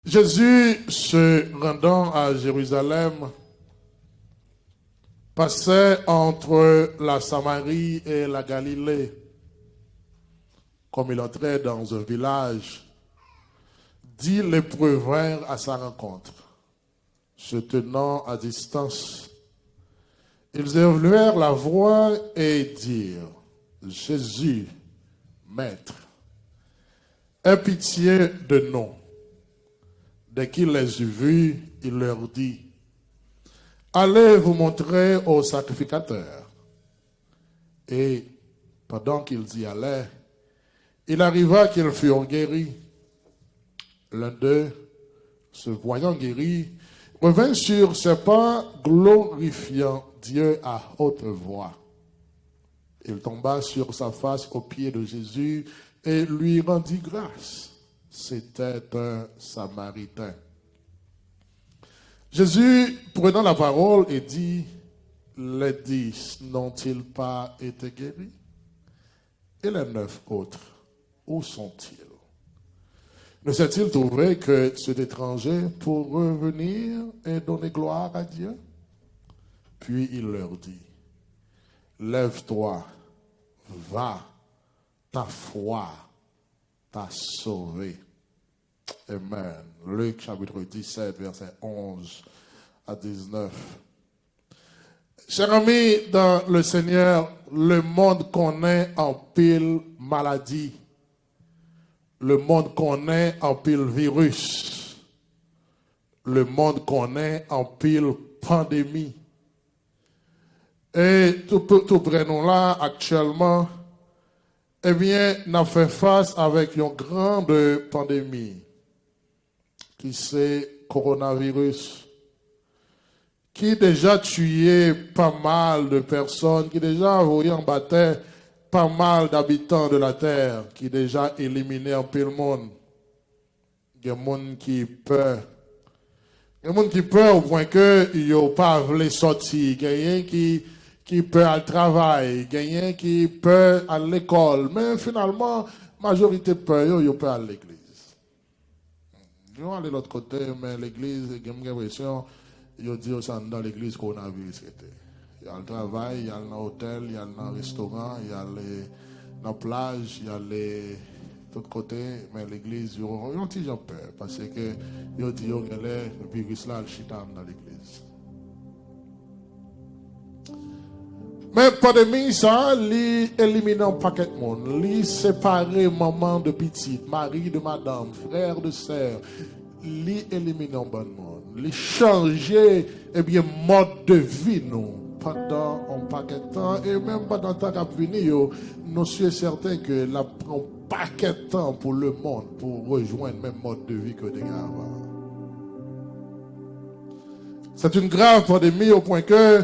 Jésus, se rendant à Jérusalem, passait entre la Samarie et la Galilée. Comme il entrait dans un village, 10 lépreux vinrent à sa rencontre. Se tenant à distance, ils élevèrent la voix et dirent: Jésus, Maître, aie pitié de nous. Dès qu'il les eut vus, il leur dit: Allez vous montrer au sacrificateur. Et pendant qu'ils y allaient, il arriva qu'ils furent guéris. L'un d'eux, se voyant guéri, revint sur ses pas, glorifiant Dieu à haute voix. Il tomba sur sa face aux pieds de Jésus et lui rendit grâce. C'était un Samaritain. Jésus, prenant la parole, et dit: Les 10 n'ont-ils pas été guéris? Et les 9 autres, où sont-ils? Ne s'est-il trouvé que cet étranger pour revenir et donner gloire à Dieu? Puis il leur dit: Lève-toi, va, ta foi t'a sauvé. Amen. Luc chapitre 17, verset 11 à 19. Chers amis, dans le Seigneur, le monde connaît en pile maladie. Le monde connaît en pile virus. Le monde connaît en pile pandémie. Et tout prenons là actuellement, eh bien, nous avons fait face avec une grande pandémie qui c'est coronavirus, qui déjà tué pas mal de personnes, qui déjà envoyé en bataille pas mal d'habitants de la terre, qui déjà éliminé un peu le monde. Il y a des gens qui peur. Il y a des gens qui peur au point que ils n'ont pas voulu sortir. Il y a des qui peur à travail. Il y a des qui peur à l'école. Mais finalement, la majorité peur, ils peur à l'église. Ils vont aller de l'autre côté, mais l'église, j'ai l'impression, ils disent ça dans l'église coronavirus. Il y a le travail, il y a l'hôtel, il y a le restaurant, il y a la plage, il y a les d'autres côtés, mais l'église, ils ont toujours peur parce que ils disent que le virus là, le chitan dans l'église. Mais pandémie, ça, lui éliminer un paquet de monde, lui séparer maman de petite, mari de madame, frère de sœur, lui éliminer un bon monde, lui changer, eh bien, mode de vie, nous, pendant un paquet de temps, et même pendant le temps qu'à venir, nous sommes certains que la prend un paquet de temps pour le monde, pour rejoindre le même mode de vie que des gars avant. C'est une grave pandémie au point que,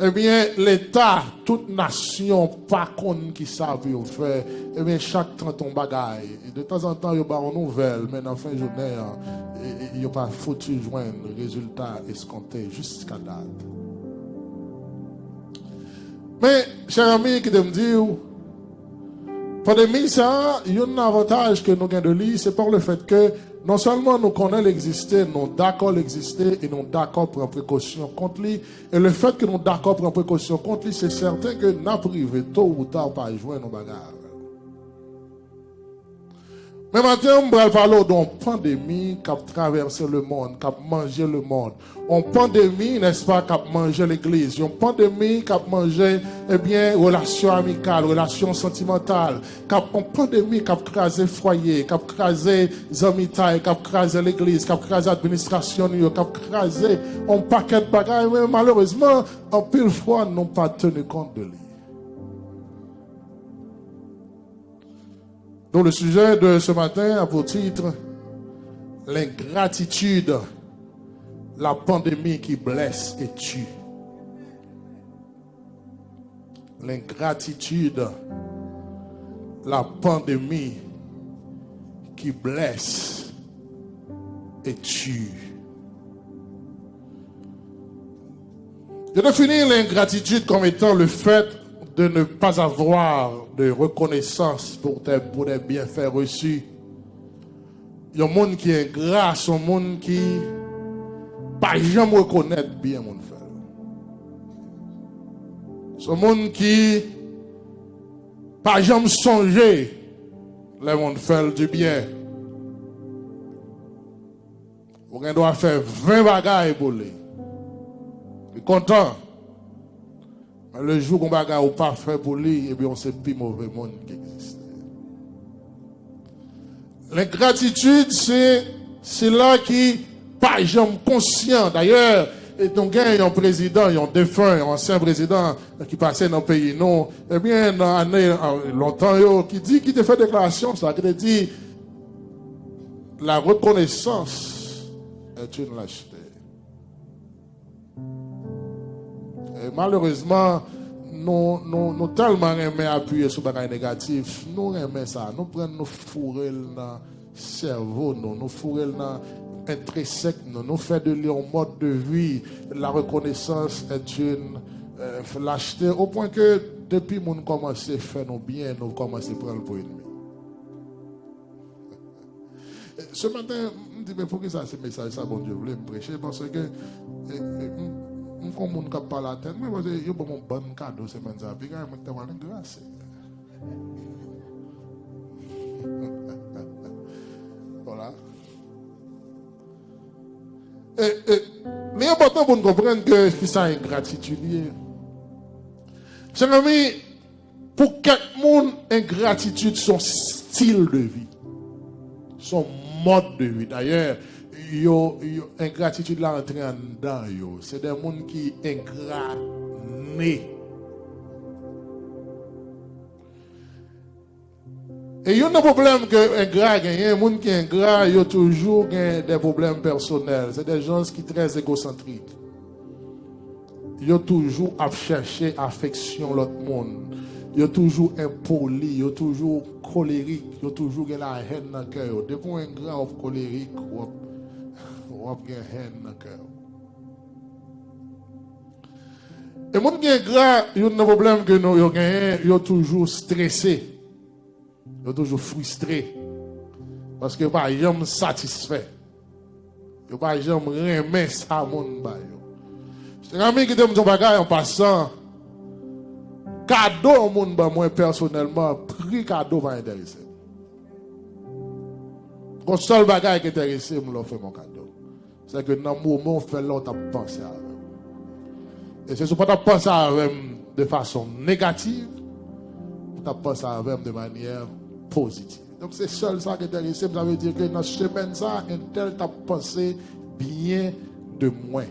eh bien, l'État, toute nation, pas contre qui savent faire, eh bien, chaque temps ton bagaille. Et de temps en temps, il y a une nouvelle, mais dans la fin de journée, il n'y a pas foutu joindre le résultat escompté jusqu'à date. Mais, chers amis, qui me disent, pandémie, ça, il y a un avantage que nous gagnons de lui, c'est par le fait que non seulement nous connaissons l'exister, nous d'accord l'exister et nous d'accord prendre précaution contre lui. Et le fait que nous d'accord prendre précaution contre lui, c'est certain que nous privé tôt ou tard pas jouer nos bagarres. Mais maintenant, on va parler d'une pandémie qui a traversé le monde, qui a mangé le monde. Une pandémie, n'est-ce pas, qui a mangé l'église. Une pandémie qui a mangé, eh bien, relations amicales, relations sentimentales. Une pandémie qui a crasé le foyer, qui a crasé les amitiés, qui a crasé l'église, qui a crasé l'administration, qui a crasé un paquet de bagages. Mais malheureusement, en pile fois, nous n'avons pas tenu compte de lui. Donc le sujet de ce matin a pour titre l'ingratitude, la pandémie qui blesse et tue. L'ingratitude, la pandémie qui blesse et tue. Je définis l'ingratitude comme étant le fait de ne pas avoir de reconnaissance pour des bienfaits reçus, un monde qui est ingrat, son monde qui pas jamais reconnaître bien mon frère. Son monde qui pas jamais songer les monde faire du bien. On doit faire 20 bagailles pour lui. Il est content. Mais le jour qu'on bagaille ou pas fait pour lui, et bien on sait plus mauvais monde qui existe. L'ingratitude, c'est là qui pas jamais conscient. D'ailleurs, et donc, il y a un président, il y a un défunt, un ancien président qui passait dans le pays, non. Eh bien, dans l'année, longtemps, qui dit, qui te fait déclaration, ça, qui te dit, la reconnaissance est une lâcheté. Et malheureusement, nous tellement aimons appuyer sur les négatifs, nous aimons ça, nous prenons nos fourrés dans le cerveau, nous fourrés dans intrinsèque, nous faisons de lui un mode de vie. La reconnaissance est une lâcheté, au point que depuis que nous commençons à faire nos biens, nous commençons à prendre pour ennemi. Ce matin, je me dis, mais pourquoi ça, ce message, ça, bon Dieu, voulait me prêcher, parce que comme on ne pas la tête, mais il y a un bon cadeau, ce matin, puis quand même, on une grâce. Voilà. Mais important pour nous comprendre que c'est ça ingratitude. Chers amis, pour quelqu'un, ingratitude, son style de vie, son mode de vie. D'ailleurs, ingratitude là entrée en dedans. C'est des gens qui sont ingrats nés. Et il y a un problème que ingrat gagne, les gens qui sont ingrats, ils ont toujours des problèmes personnels. C'est des gens qui sont très égocentriques. Ils ont toujours à chercher affection de l'autre monde. Ils ont toujours impolis, ils ont toujours colériques, ils ont toujours la haine dans le cœur. Dès qu'on est ingrat ou colérique, on a une haine dans le cœur. Et les gens qui sont ingrats, ils ont un problème que ils ont toujours stressé. Ils sont toujours frustrés. Parce que ils ne sont pas jamais satisfaits. Ils ne sont pas jamais remis ça à mon bail. C'est un ami qui te dit que en passant, cadeau au monde, moi personnellement, prix cadeau va intéresser. Le seul bagage qui intéresse, je leur fais mon cadeau. C'est que dans le moment où on fait l'autre, tu penses à eux. Et c'est ce que tu penses à eux de façon négative, tu penses à eux de manière positive. Donc c'est seul ça qui intéresse. Ça veut dire que dans ce chemin, ça, un tel t'a pensé bien de moi.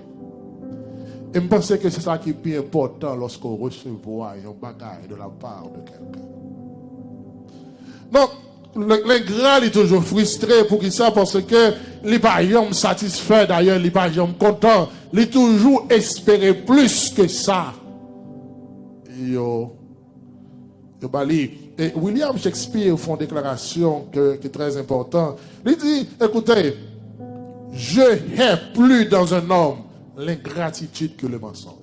Et je pense que c'est ça qui est plus important lorsqu'on recevoir un bagage de la part de quelqu'un. Donc, l'ingrat est toujours frustré pour ça parce que il n'est pas jamais satisfait, d'ailleurs, il n'est pas jamais content. Il est toujours espéré plus que ça. Et William Shakespeare fait une déclaration qui est très importante. Il dit, écoutez, je hais plus dans un homme l'ingratitude que le mensonge.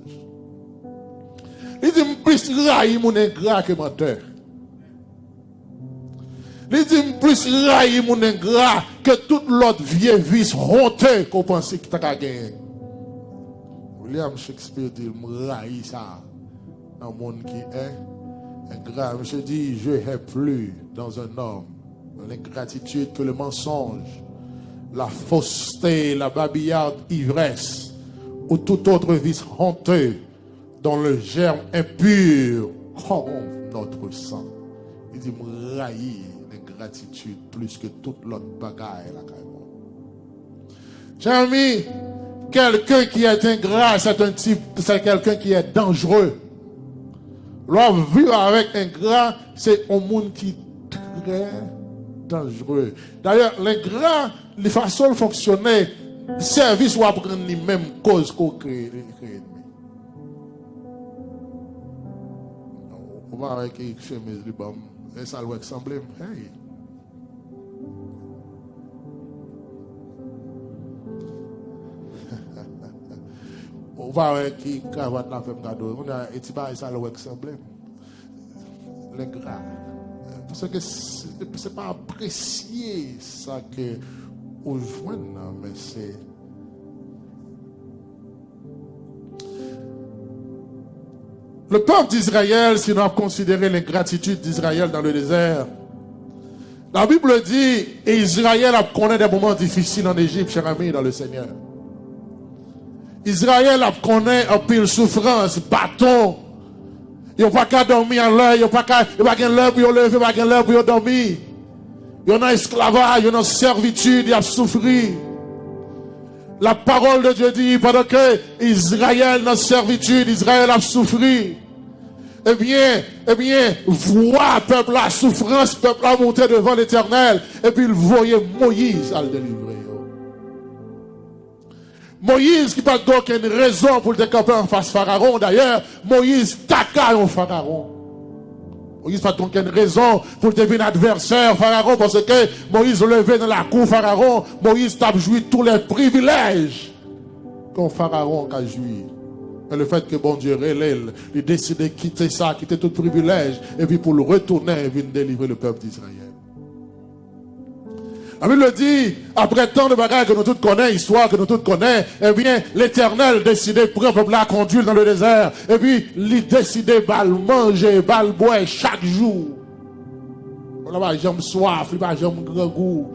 Il dit, plus raille mon ingrat que menteur. Il dit, plus raille mon ingrat que toute l'autre vieux vice honteux qu'on pensait qu'il t'a gagné. William Shakespeare dit, je raille ça dans le monde qui est ingrat. Monsieur dit, je hais plus dans un homme l'ingratitude que le mensonge, la fausseté, la babillarde, ivresse, ou tout autre vice honteux dont le germe impur corrompt notre sang. Il dit, me raillir l'ingratitude plus que toute l'autre bagaille. J'ai ami, quelqu'un qui est ingrat, c'est quelqu'un qui est dangereux. L'homme vivre avec ingrat, c'est un monde qui est très dangereux. D'ailleurs, l'ingrat, les façons de fonctionner, service ou apprendre les mêmes causes qu'on crée. On va avec une chemise libre et ça va ressembler. Hey. On va avec une cravate la femme cadeau. On a et ça va ressembler. L'ingrat. Parce que c'est pas apprécier ça que ou joindre, mais c'est. Le peuple d'Israël, si nous avons considéré l'ingratitude d'Israël dans le désert, la Bible dit, et Israël a connu des moments difficiles en Égypte, cher ami, dans le Seigneur. Israël a connu un pile souffrance, bâton. Ils n'ont pas qu'à dormir en l'heure, ils n'ont pas qu'à l'heure pour lever, ils n'ont pas qu'à l'heure pour dormir. Ils ont un esclavage, ils ont une servitude, ils ont souffert. La parole de Dieu dit, pendant que Israël dans servitude, Israël a souffert. Eh bien, voit peuple la souffrance, peuple a monté devant l'Éternel, et puis il voyait Moïse à le délivrer. Moïse qui n'a aucune raison pour le décamper en face Pharaon. D'ailleurs, Moïse taca en Pharaon. Moïse n'a aucune raison pour devenir adversaire Pharaon, parce que Moïse levé dans la cour Pharaon, Moïse t'a joui tous les privilèges qu'un Pharaon a joui. Et le fait que bon Dieu relève, il décide de quitter ça, quitter tout privilège, et puis pour le retourner, il vient délivrer le peuple d'Israël. La Bible dit, après tant de bagages que nous tous connaissons, histoire que nous tous connaissons, eh bien, l'Éternel décidait de prendre le peuple à conduire dans le désert. Et puis, il décidait de manger, de boire chaque jour. On n'a pas jamais soif, il n'a pas jamais grand goût.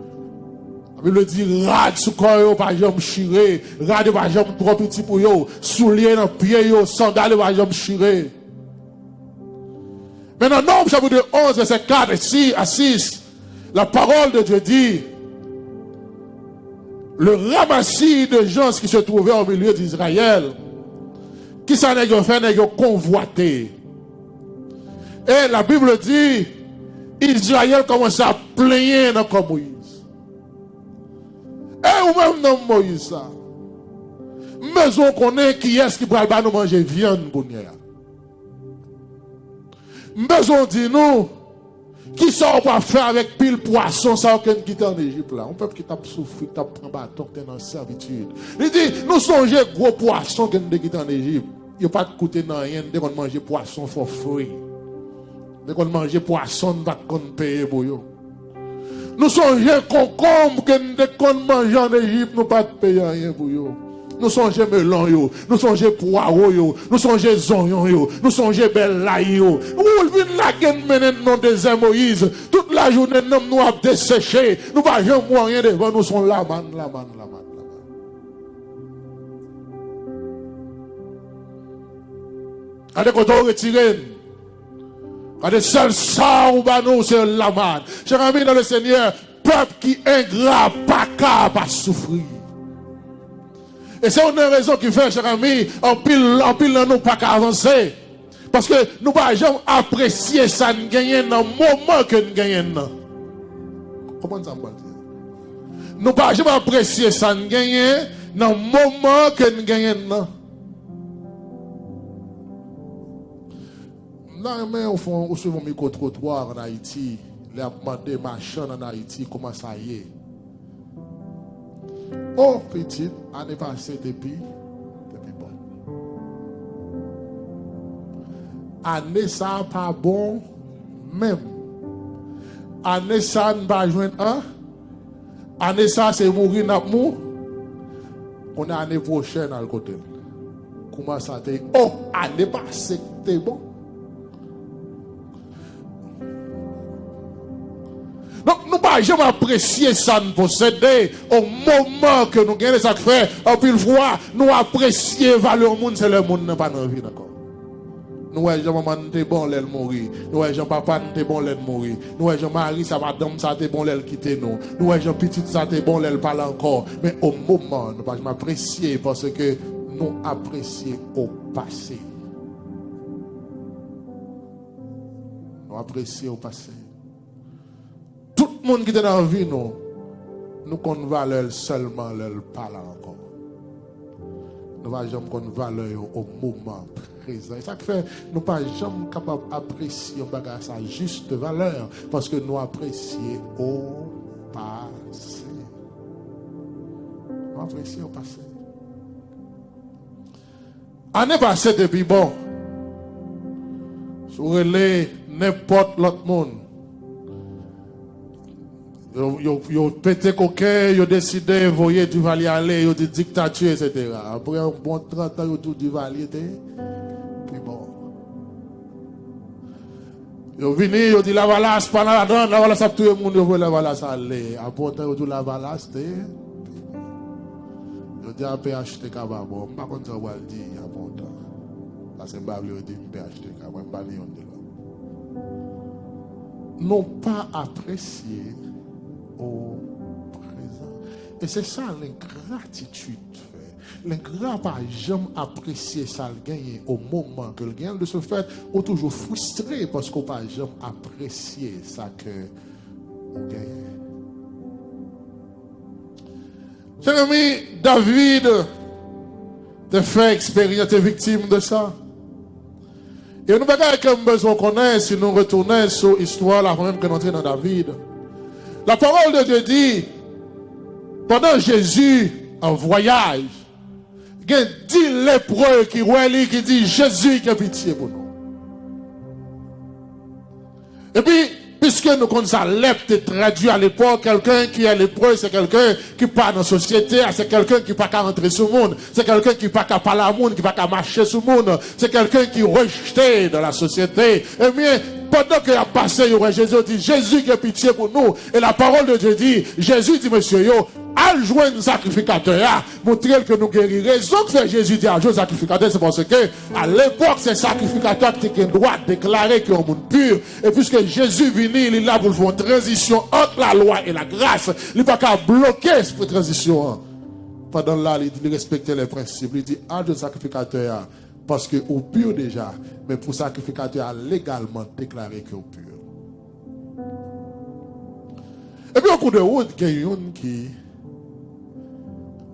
La Bible dit, rade sous corps, pas jamais chiré, rade pas jamais trop petit pour yo, souliers dans pied yo, sandales pas jamais chiré. Maintenant, Nombre chapitre 11, verset 4 à 6, la parole de Dieu dit, le ramassis de gens qui se trouvaient au milieu d'Israël, qui s'en est fait, n'est convoité. Et la Bible dit, Israël commence à plaigner comme Moïse. Et ou même dans Moïse, ça. Mais on connaît qui est-ce qui va nous manger viande pour nous. Mais on dit nous, qui ça on va faire avec pile poisson, ça aucun qui est en Égypte là. On peut qui t'a souffert, qui t'a pris bâton, qui est dans servitude. Il dit, nous songez gros poisson qui est en Égypte. Il n'y a pas de coûter dans rien, dès qu'on mange poisson, for free. Dès qu'on mange poisson, on va payer pour eux. Nous songez concombre, dès qu'on mange en Égypte, nous pas payer rien pour eux. Nous songeons melon yo, nous songeons poireau yo, nous songeons oignons yo, nous songeons belle laï yo. Ou vient la gueule menen non désert Moïse, toute la journée nous a desséché, nous pas jamais rien devant nous sont la man. Allez quand on retire, allez seul ça ou banou c'est la man. Cher ami dans le Seigneur, peuple qui ingrat pas capable souffrir. Et c'est une raison qui fait, cher ami, en pile, nous pas qu'à avancer. Parce que nous ne pouvons jamais apprécier ça, nous gagnons dans le moment que nous gagnons. Comment ça me dire? Nous ne pouvons jamais apprécier ça, nous gagnons dans le moment que nous gagnons. Là, mais au fond, on se voit micro-trottoir en Haïti, les demandé machin en Haïti, comment ça y est? Oh, petite, année passée depuis bon. Année ça pas bon, même. Année ça ne va joindre un. Année ça c'est mourir n'a mou. On a année prochaine à le côté. Comment ça t'est? Oh, année passée t'es bon. Donc, nous ne pouvons jamais apprécier ça, nous posséder au moment que nous gagnons ça fait. En plus, fois, nous apprécier la valeur du monde, c'est le monde qui n'a pas envie d'accord. Nous, Jean-Maman, t'es bon, l'aile mourir. Nous, Jean-Papa, t'es bon, l'aile mourir. Nous, Jean-Marie, sa madame, ça t'es bon, l'aile quitter nous. Nous, Jean-Petit, ça t'es bon, l'aile parle encore. Mais au moment, nous ne pouvons jamais apprécier parce que nous apprécions au passé. Nous apprécions au passé. Tout le monde qui est dans la vie, nous connaissons valeur seulement, leur parle encore. Nous ne jamais connaître valeur au moment présent. Et ça fait, nous ne sommes pas jamais capables d'apprécier sa juste valeur parce que nous apprécions au passé. Nous apprécions au passé. Année passée, depuis bon, sur les n'importe l'autre monde. Yo pété coquin, yo décidé voyer du va y aller, yo dit dictature, etc. Après un bon 30 ans, yo tout du va y aller. Puis bon. Yo vini, yo dit la valasse, pendant la donne, la valasse, tout le monde, yo veut la valasse aller. Après un temps, yo dit la valasse, yo dit à PHT Kababo, je ne sais pas comment ça va le dire, il y a bon temps. Parce que je ne dis pas PHT Kababo, je ne sais pas non pas apprécié au présent. Et c'est ça l'ingratitude. L'ingrat pas jamais apprécié ça le gagner au moment que le gagne de ce fait, ou toujours frustré parce qu'on pas jamais apprécié ça que on gagne. Cher ami, David te fait expérimenter victime de ça. Et nous avons besoin qu'on ait si nous retournons sur l'histoire avant même que nous entrions dans David. La parole de Dieu dit, pendant Jésus en voyage, il y a 10 lépreux qui dit Jésus qui a pitié pour nous. Et puis, puisque nous connaissons ça, lèpre est traduit à l'époque, quelqu'un qui est lépreux, c'est quelqu'un qui part dans la société, c'est quelqu'un qui n'est pas qu'à rentrer sur le monde, c'est quelqu'un qui n'est pas qu'à parler à monde, qui n'est pas qu'à marcher sur le monde, c'est quelqu'un qui est rejeté dans la société. Et bien, pendant qu'il a passé, Jésus dit, Jésus qui a pitié pour nous. Et la parole de Dieu dit, Jésus dit, monsieur, à joindre sacrificateur, montrer que nous guérirons. Raison que Jésus dit à joindre sacrificateur, c'est parce que, à l'époque, c'est sacrificateur qui a le droit de déclarer qu'il est un monde pur. Et puisque Jésus venu, il est là pour faire une transition entre la loi et la grâce. Il n'est pas qu'à bloquer cette transition. Pendant là, il respectait les principes. Il dit, à joindre sacrificateur, parce que au pur déjà, mais pour sacrificateur, a légalement déclaré qu'il est pur. Et puis, au cours de route, il y a une qui,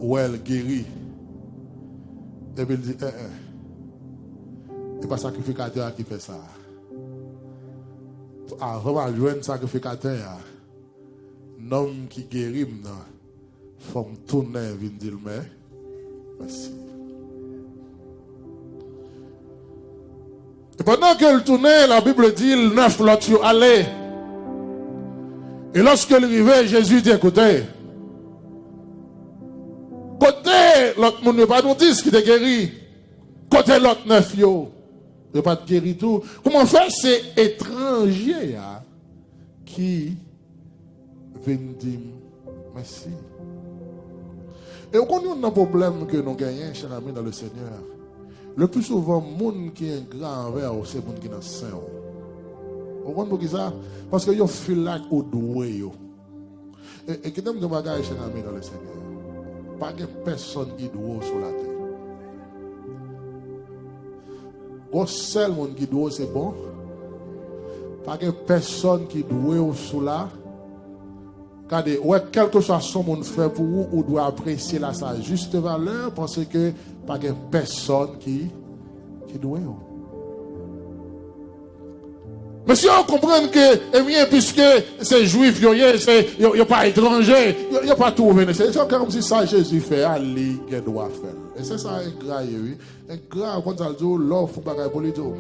où elle guérit. Et puis, il dit, c'est pas sacrificateur qui fait ça. Avant de jouer un sacrificateur, un homme qui guérit, il faut me tourner et dire, merci. Et pendant qu'elle tournait, la Bible dit, le 9 l'autre allait. Et lorsque il arrivait, Jésus dit, écoutez, côté l'autre monde, il n'y a pas de disque qui te guéri. Côté l'autre 9, il n'y a pas de guéri tout. Comment faire, c'est étranger qui vient dire merci. Et on connaît un problème que nous gagnons, chers amis, dans le Seigneur. Le plus souvent, le monde qui est grand envers, c'est le monde qui est saint. Vous comprenez ça? Parce que vous feel like au doué. Et qui t'aime de bagages, chers amis, dans le Seigneur. Pas de personne qui doit sur la terre. Au seul monde qui doit, c'est bon. Pas de personne qui doit sur la terre. Regardez, quel que soit son monde fait pour vous, on doit apprécier la sa juste valeur parce que pas de personne qui doit. Mais si on comprend que, eh bien, puisque c'est juif, il n'y a pas étranger, il n'y a pas tout. C'est comme si ça Jésus fait, allez, il doit faire. Et c'est ça, un gras, oui. Un gras, quand ça dit, l'offre, il faut pour lui dire, me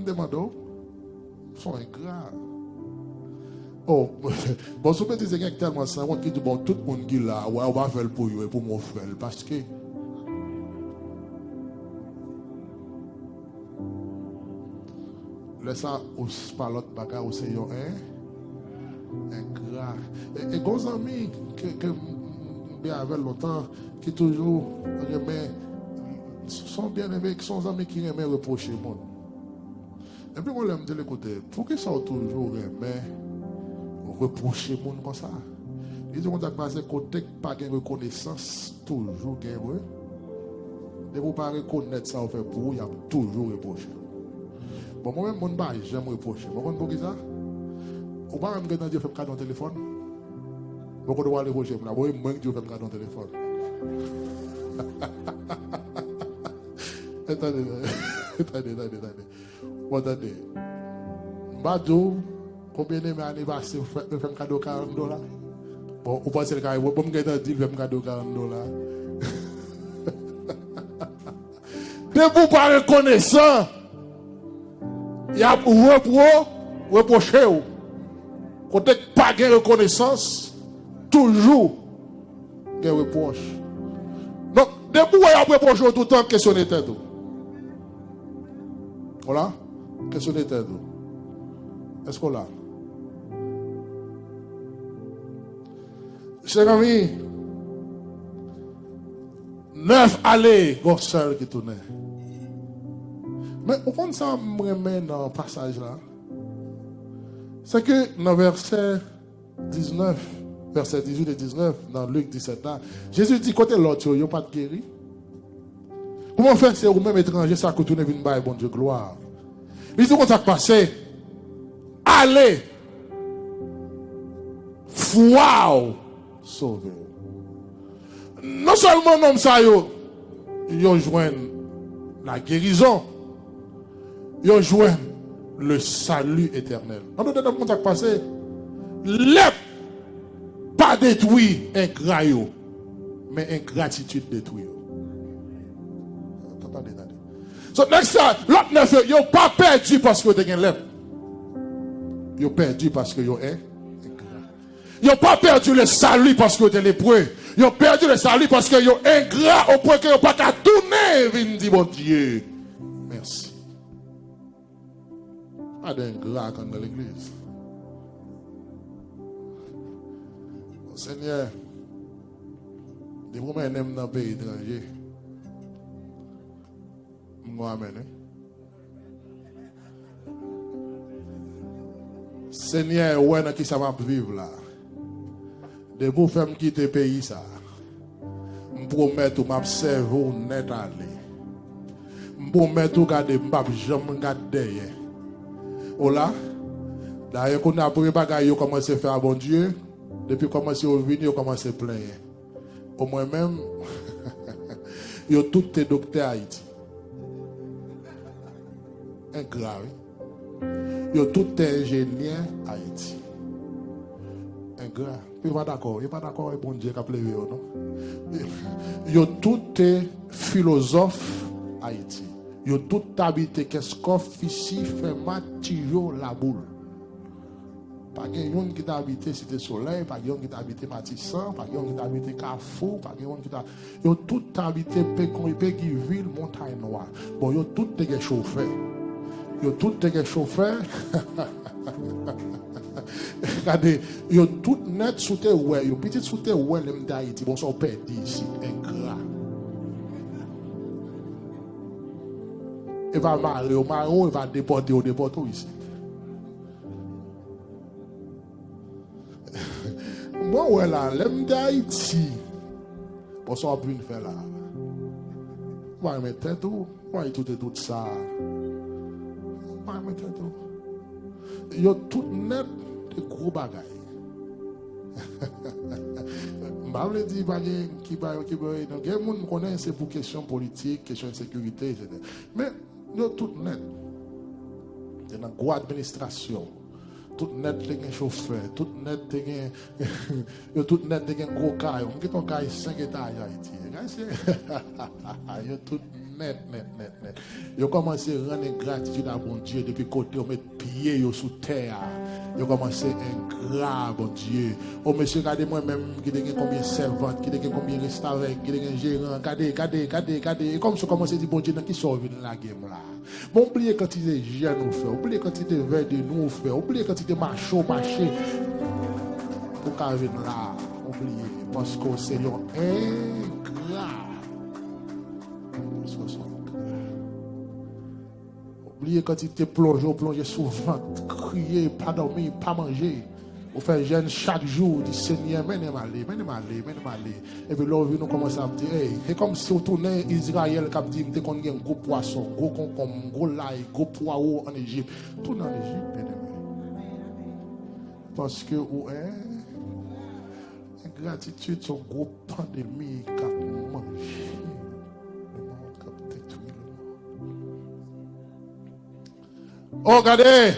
demande. Sont ingrats. Oh, bon, si vous dites que tellement ça, on dit bon, tout le monde qui est là, ouais, on va faire pour vous et pour mon frère, parce que laisse ça par l'autre bagarre au Seigneur, ingrat. Et gros amis que bien avec longtemps, qui toujours sont bien aimés, qui sont amis qui aiment reprocher le monde. Et puis, moi, je me dis, écoutez, pour que ça toujours reprocher le monde comme ça? Ils ont passé côté pas de reconnaissance, toujours guerreux. Et vous ne pas reconnaître ça, fait pour vous, il y a toujours reproché. Bon, moi-même, mon bail, j'aime reprocher. Vous comprenez ça? Vous ne pouvez pas me dire, faire un cadeau dans le téléphone. Vous pouvez pas reprocher. Vous pouvez me dire, faire un cadeau dans le téléphone. Attendez. Attendez. Badou, combien de mes anniversaires vous faites un cadeau $40? Bon, vous pensez que vous pouvez me dire un cadeau $40? De vous pas reconnaissant, il y a repos, reprocher ou. Côté pas de reconnaissance, toujours des reproches. Donc, depuis vous avez reproché tout le temps, questionnez tête. Voilà, questionnez tête. Est-ce qu'on l'a? Chers amis, 9 allées, gossel qui tournait. Mais au fond, ça me remet dans le passage là. C'est que dans verset 19, verset 18 et 19, dans Luc 17 là, Jésus dit, côté l'autre, il n'y a pas de guéri. Comment faire c'est vous-même étranger, ça que tourne une baille, bon Dieu, gloire. Il dit, comment ça passé? Allez! Wow! Sauvé. Non seulement l'homme ça, ils joignent la guérison, ils joignent le salut éternel. En d'autres termes, comment ça passé? L'être pas détruit ingrat, mais ingratitude détruit. Attendez. So next time, l'autre neuf, ils n'ont pas perdu parce que vous avez l'être. Ils ont perdu parce que vous êtes. Ils n'ont pas perdu le salut parce que vous êtes lépreux. Ils ont perdu le salut parce que vous êtes ingrat au point que vous n'avez pas qu'à tourner. Vin dit bon Dieu. Merci. Pas d'ingrat dans l'église. Seigneur, des moments même dans le pays étranger. Moi, amen. Seigneur, où est-ce que ça va vivre là? De vous faire quitter le pays, ça. Je promets que je m'observe net aller. Je promets que je garde jamais derrière. Oh là, d'ailleurs, quand on a pris bagaille, on commence à faire bon Dieu. Depuis qu'on commence à venir, on commence à plaindre. Au moins même, il y a tous les docteurs à Haïti. Ingrat. Il y a tous les ingénieurs à Haïti. Ingrat. Il n'est pas d'accord. Il n'est pas d'accord avec bon Dieu qui a pleuré, non? Il y a tous les philosophes à Haïti. Il y a tout habité qu'est-ce qu'on fait ici, fait matio la boule. Pas quelqu'un qui t'a habité Cité Soleil, pas quelqu'un qui t'a habité Matissan, pas quelqu'un qui t'a habité Carrefour, pas quelqu'un qui t'a. Ils ont tout habité Péguiville, Montagne Noire. Bon, ils ont tout des chauffeurs. Ils ont tout des chauffeurs. Regardez, ils ont tout net sous tes ouais, ils ont petit sous tes ouais, les d'Haïti, bon, sont perdus ici, ingrat. Il va marrer au marron, il va déporter au déporteur ici. Moi, ouais, là, l'homme d'Haïti, pour ça, on peut faire là. On va mettre tout, on va tout ça. On va mettre tout. Il y a tout net de gros bagailles. Je ne dis pas qui va. Les gens connaissent c'est pour questions politiques, questions de sécurité, etc. Mais il y a tout net. Il y a une grosse administration. Tout net de chauffeur, tout net de tout net de gros carré. On dit ton carré 5 étages à Haïti. Il y a tout net. Ils ont commencé à rendre gratitude à bon Dieu depuis côté on met pied sous terre. Ils ont commencé ingrat bon Dieu. Oh monsieur, regardez moi-même qui a combien de servantes, qui a combien de restaurants, qui a gérants. Regardez. Et comme ça commence à dire bon Dieu, qui sauve la game là. Bon, oubliez quand il est jeune nous fait, oubliez quand il est vert de nous fait, oubliez quand il est marché. Pour qu'à venir là, oubliez, parce que c'est ingrat. Oubliez quand il te plongé souvent, crier, pas dormir, pas manger. Vous faites jeune chaque jour, dit Seigneur, mène-moi aller. Et puis là, nous commençons à dire, c'est comme si on tournait Israël qui a dit, qu'on a un gros poisson, gros concombre, gros l'ail, gros poireau en Égypte. Tout en Égypte, bien aimé. Parce que, ouais, ingratitude, c'est une grosse pandémie qui a mangé. Oh, regardez,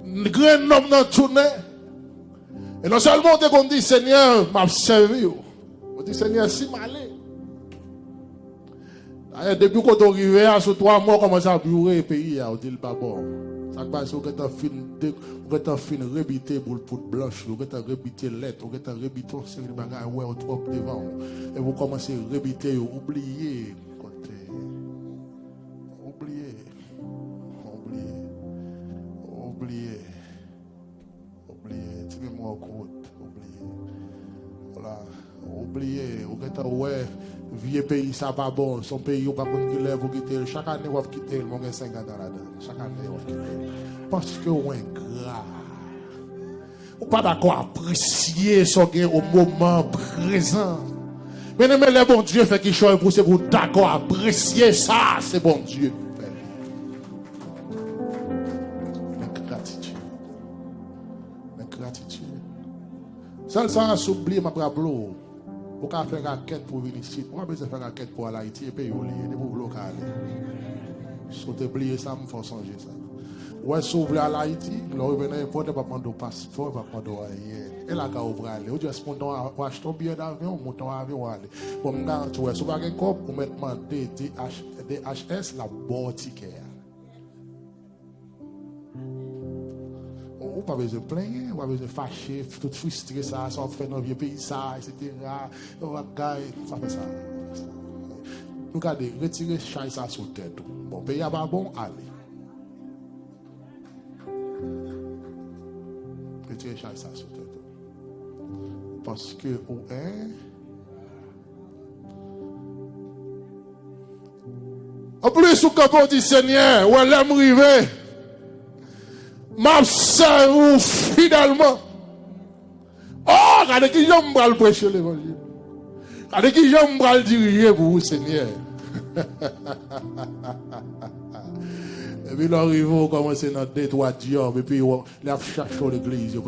le grand homme dans tourné. Et non seulement on dit Seigneur, m'a servi. On dit Seigneur, si malé. D'ailleurs, depuis qu'on est arrivé à ce 3 mois, on commence à burer le pays. On dit le pas bon. Ça passe, vous êtes en fin rebité pour blanche, vous êtes en rebité lettre, vous êtes en rebité sur les bagages, ouais, au trop devant. Et vous commencez à rebiter, oubliez. Oubliez. Tirez-moi au compte. Voilà. Oubliez. Vous êtes ouais, vieux pays, ça pas bon. Son pays, vous pas qu'on lève, vous quittez. Chaque année, vous quittez. Vous avez 50 ans là-dedans. Chaque année, vous quittez. Parce que vous êtes grave. Vous pas d'accord apprécier ce qui est au moment présent. Mais le bon Dieu fait quelque chose pour vous d'accord apprécier ça, c'est bon Dieu. Gratitude. Seul ça s'oublie ma brablo. Vous pouvez faire une quête pour venir ici. Vous pouvez faire une quête pour aller à Haïti et puis vous allez vous bloquer. Si vous oubliez ça, il faut changer ça. Ouais, si vous voulez aller à Haïti, vous revenez pour ne pas prendre de passeport, pas prendre rien. Et là, quand vous allez, vous dites, vous achetez un billet d'avion, vous montez en avion, aller. Pour me garantir, si vous avez un cop, vous mettez DHS, la bonne ticket. Vous n'avez pas besoin de plaindre, vous n'avez pas besoin de fâcher, tout frustré, ça fait dans le vieux pays, ça, etc. Ça fait ça. Nous regardez, retirez ça sur la tête. Bon, pays n'est pas bon, allez. Retirez ça sur la tête. Parce que, en plus, vous dit Seigneur, où elle aime arriver. M'observe fidèlement. Oh, regardez qui j'aime le prêcher l'évangile. Regardez qui j'aime le diriger pour vous, Seigneur. Et puis, l'arrivée, on commence dans 2-3 jours, et puis, on a cherché l'église.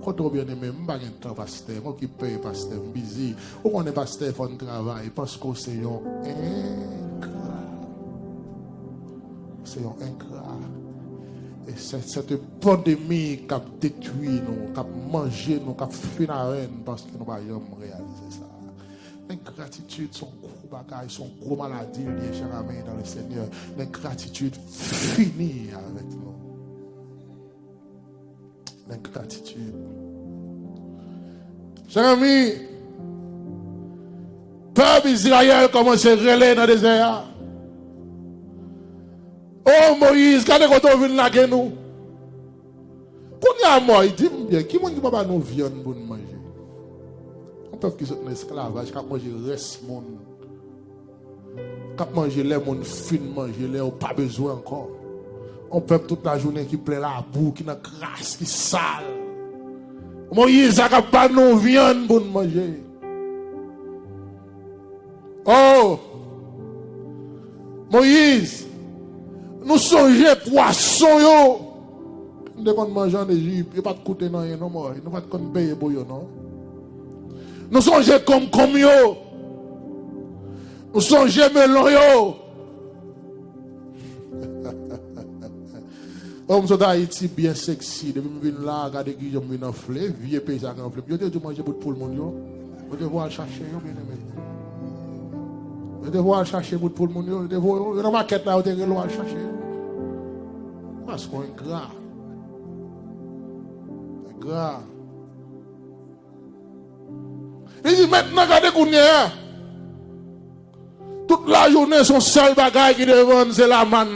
Quand on vient, même, je n'ai pas de pasteur, moi qui paye pasteur, je suis busy. On est pasteur, il faut travail, parce que c'est un ingrat. C'est un ingrat. Et c'est cette pandémie qui a détruit nous, qui a mangé nous, qui a fait la reine parce que nous n'avons pas réalisé ça. L'ingratitude, son gros bagaille, son gros maladie lié, cher ami, dans le Seigneur. L'ingratitude finit avec nous. L'ingratitude. Cher ami, peuple Israël commence à relayer dans le désert. Oh Moïse, quand on vient là, nous. Quand il y a moi, il dit bien, qui ne peut pas nous viande pour nous manger? On peut qui sont en esclavage, qui manger le reste du monde. Qui manger les gens fin, manger les pas besoin encore. On peut toute la journée qui plaît la boue, qui n'a crasse, qui sale. Moïse, ça ne peut pas nous viande pour nous manger. Oh Moïse, nous songeons poisson yo. Nous devons manger en Égypte, il n'y a pas de coûter non, non more. Nous ne pouvons pas payer pour yo non. Nous songeons comme yo. Nous songeons melon yo. Comme ça d'Haïti bien sexy, depuis que je viens là, regardez qui je viens en flé, vieux paysan en flé. Je te dis manger pour le monde yo. Je te vois chercher yo bien aimé. Je te vois chercher pour le monde yo. Je te vois dans ma quête là, je te vois chercher. Parce qu'on est gras. Gras. Il dit maintenant, regardez qu'on y est. Toute la journée, son seul bagage qui devant, c'est la manne.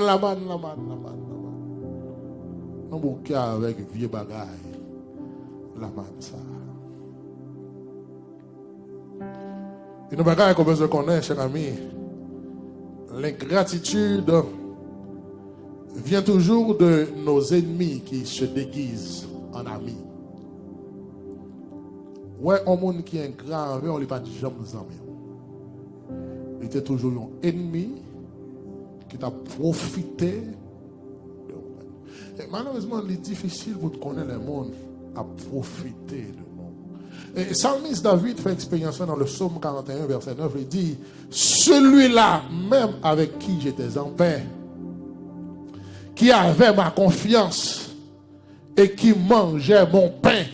Non, bon, avec vieux bagage. La manne, ça. Et nos bagages qu'on veut connaître, cher ami, l'ingratitude vient toujours de nos ennemis qui se déguisent en amis. Ouais, un monde qui est ingrat, on ne pas de jamais amis. Il était toujours un ennemi qui t'a profité de vous. Et malheureusement, il est difficile pour connaître le monde à profiter de nous. Et Psalmiste David fait expérience dans le psaume 41, verset 9. Il dit, celui-là, même avec qui j'étais en paix, qui avait ma confiance et qui mangeait mon pain,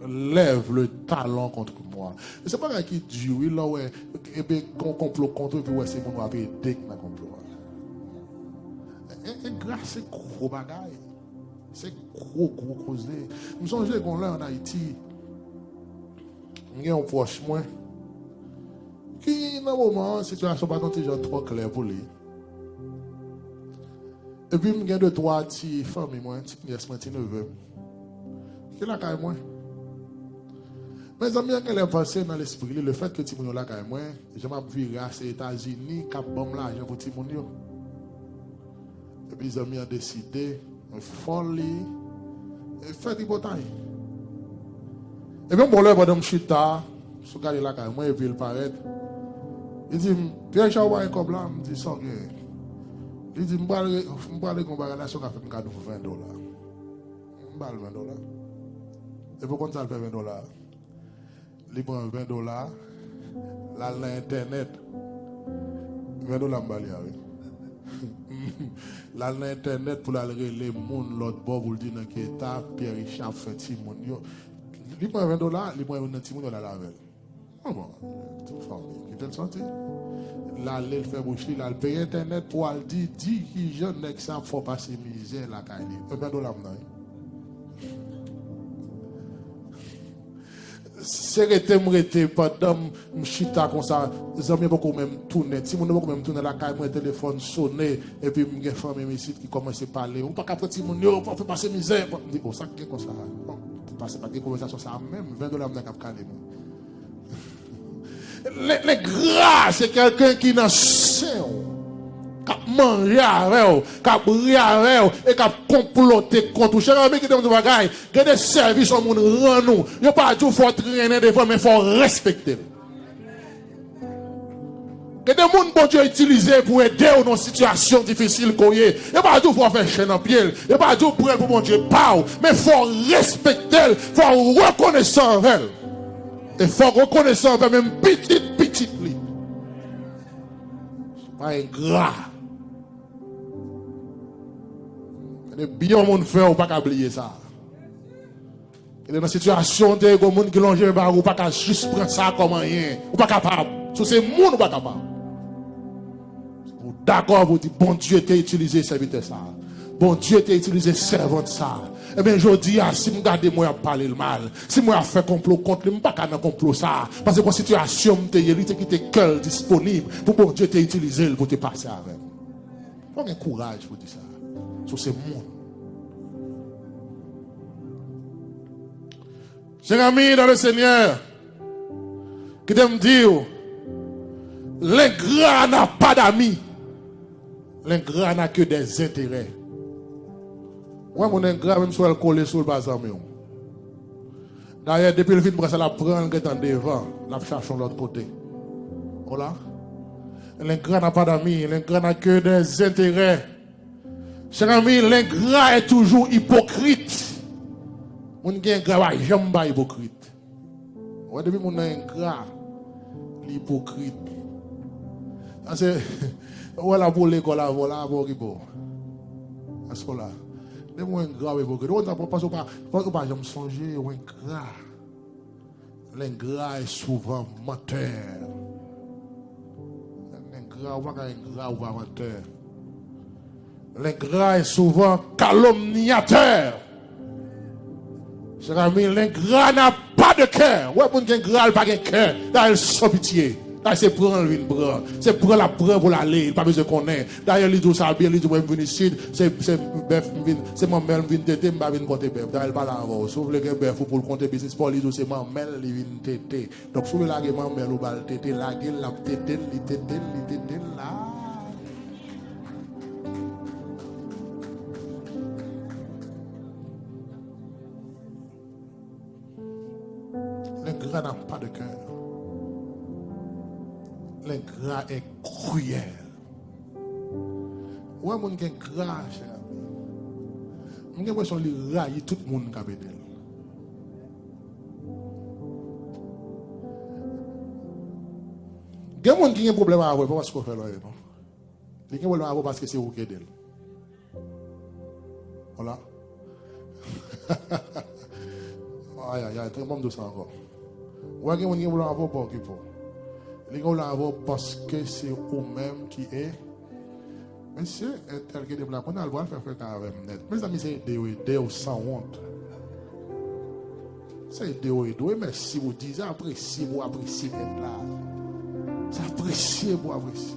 lève le talon contre moi. C'est pas un qui dit oui, là, ouais, et bien, qu'on complot contre eux, puis ouais, c'est mon appel dès que ma complot. Et grâce, c'est gros bagaille. C'est gros cause. Je me songe qu'on là en Haïti. Il y a un proche moi qui dans un moment situation pas trop claire pour lui. Et puis il y a deux trois petites familles moi, petite nièce moi, petit neveu. Qui là quand moi. Mes amis, quand est passé dans l'esprit, le fait que Timoun là quand moi, je m'a viré à les États-Unis, cap bon l'argent pour Timoun. Et puis les amis ont décidé folie et fait des batailles. Et puis bon là pendant chita, sous garder là quand moi et puis il paraît. Il dit Pierre Chawa est comme là, me dit ça bien. Il dit m'parler qu'on va relation avec un cadeau pour $20. M'parle $20. Et pourquoi ça le fait $20? Il prend $20 là dans internet. $20 m'balé là dans internet pour aller les monde l'autre bord pour dire que état Pierre Richard fait Timon yo. Il prend $20, il prend un Timon dans la lavelle. Ah bon, tout famille, qui te senti? Là il fait bouche, là il paye internet pour aller dire qui jeune nèg ça faut passer misère la caille. $20 m'nan. C'est arrêté pendant m'chita comme ça, les amis beaucoup même tourner, si mon beaucoup même tourner la caille, mon téléphone sonner et puis m'gen famille ici qui commence à parler, on pas capter si mon yo pas faire passer misère, dit bon ça qui comme ça. Bon, passer pas des conversations ça même $20 m'nan cap caler. Les gras, c'est quelqu'un qui n'a sein. Qui mange avec, qui brille avec, et qui comploté contre. Cher ami qui te dit bagaille, il y a des services au monde rend nous. Il n'y a pas tout faut traîner devant, mais il faut respecter. Il y a des gens que Dieu utilisé pour aider dans une situation difficile. Il n'y a pas tout faut faire chaîne en pied. Il n'y a pas tout pour mon Dieu parle, mais il faut respecter, il faut reconnaître envers elle. Il faut reconnaître envers même petite. Pas ingrat. Il y a bien monde fait ou pas oublier ça. Il y a une situation de monde qui longe ou pas juste prendre ça comme rien, ou pas capable. So c'est monde ou pas capable. D'accord, vous dites bon Dieu t'a utilisé serviteur ça. Bon Dieu t'a utilisé servante ça. Eh bien, je dis, si je garde moi à parler le mal, si moi à faire complot contre lui, je ne peux pas faire complot ça. Parce que la situation, il était cœur disponible pour bon Dieu t'utiliser pour te passer avec. Il faut avoir courage pour dire ça. Sur ce monde. Chers amis dans le Seigneur, qui t'aime dire, l'ingrat n'a pas d'amis. L'ingrat n'a que des intérêts. Moi, mon ingrat, même si elle colle sur le bazar. D'ailleurs, depuis le film, elle la prend, elle est en devant, elle cherche de l'autre côté. Voilà. L'ingrat n'a pas d'amis, l'ingrat n'a que des intérêts. Cher ami, l'ingrat est toujours hypocrite. Mon ingrat, j'aime pas hypocrite. Ouais, depuis mon ingrat, l'hypocrite. C'est. Voilà pour l'école, voilà pour l'école. Est-ce que là? Les moins graves hypocrites. On ne peut pas jamais songer au ingrat. L'ingrat est souvent menteur. L'ingrat, on va pas ingrat ou pas menteur. L'ingrat est souvent calomniateur. Cher ami, l'ingrat n'a pas de cœur. Ouais, pour l'ingrat, il n'a pas de cœur. Là, il sans pitié. Là, c'est prendre une bras. C'est prendre la preuve pour l'aller. Il n'a pas besoin de connaître. D'ailleurs, il dit ça bien. Il dit, moi, je viens ici. C'est ma mère qui vient téter. Je ne viens compter bœuf. D'ailleurs, il parle avant. Sauf le bœuf pour le compter business. Pour lui, c'est ma mère qui vient téter. Donc, si vous voulez ma mère, vous allez téter. La gueule, la téter, li téter, là. L'ingrat n'a pas de cœur. L'ingrat est cruel. Ouais, mon ingrat, cher ami. J'ai l'impression qu'il raille tout le monde qui a pété. Il y a des gens qui ont un problème avec vous parce qu'on fait là. Il y a des problème avec vous parce que c'est vous qui aidez. Voilà. Aïe, aïe, aïe, très bon de ça encore. Ouais, il y a des gens qui ont un problème avec vous parce que les gens là parce que c'est vous-même qui est Monsieur, tel que de la on a le droit de faire avec net. Mes amis, c'est idée sans honte. C'est idée, mais si vous dites, appréciez, vous appréciez là. C'est appréciez, vous appréciez.